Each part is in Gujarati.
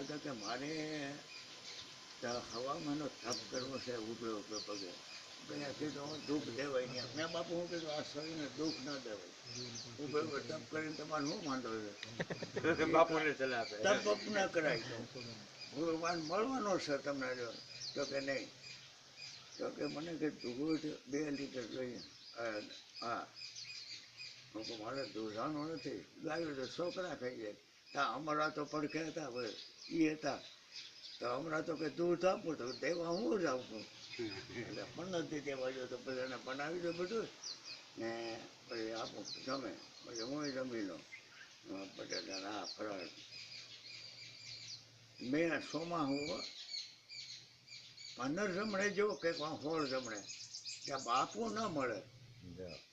દાદા કે મારે હવામાનનો તપ કરવો છે ઉભે ઉભે પગે મેં કીધું હું દુઃખ દેવાય નહીં મેં બાપુ હું કીધું આ શરીરને દુઃખ ન દેવાય ઉભે ઉભે તપ કરીને તમારે શું વાંધો છે બાપુને સલાહ આપે તપ ન કરાય ભગવાન મળવાનો છે તમને જો તો કે નહીં તો કે મને કે દૂધ 2 લીટર જોઈએ હા હું કહું મારે દૂધાનું નથી ગાયું તો છોકરા ખાઈ જાય ત્યાં અમારા તો પડખે હતા ભાઈ એ હતા તો હમણાં તો કે દૂધ આપું તો દેવા હું જ આપું એટલે પણ નથી દેવા જો તો પછી એને બનાવી દો બધું ને પછી આપું જમે પછી હું જમી લઉં બટાટા હા ફરાળ મેં સોમાં હું 15 જમણે જો કે 16 જમણે ત્યાં બાપુ ન મળે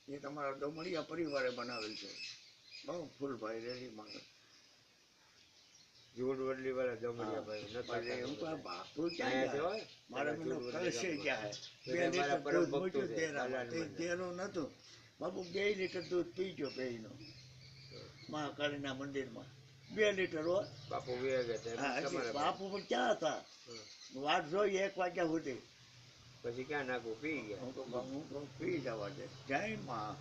એ તમારા ડોમડિયા પરિવારે બનાવેલ છે બહુ ફૂલભાઈ રેડી માંગે જૂડ વડલી વાળા જમડિયા ભાઈ હું કહું બાપુ ક્યાં જાય મારે મને કળશે ક્યાં હે 2 લીટર દૂધ મૂક્યું તેરામાં તે તેરું નહોતું બાપુ 2 લીટર દૂધ પીજો બેયનો મહાકાળીના મંદિરમાં 2 લીટર હો બાપુ ગયા બાપુ પણ ક્યાં હતા વાત જોઈ 1 વાગ્યા સુધી પછી ક્યાં નાખવું પી ગયા હું કહું પી જવા દે જય માં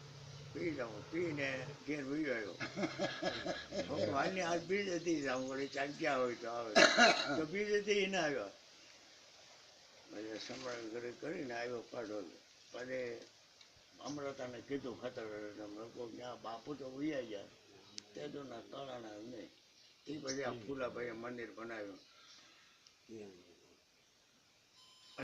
પી જાઉં પીને ઘેર વયો આવ્યો હાલની આજ બીજેથી જાઉં વળી ચાંક્યા હોય તો આવે તો બીજેથી ના આવ્યો પછી સંભાળ ઘરે કરીને આવ્યો પાડો પછી અમૃતાને કીધું ખતર લોકો ત્યાં બાપુ તો વૈયા ગયા તે તો ના તળાણા નહીં એ પછી આ ફૂલાભાઈએ મંદિર બનાવ્યું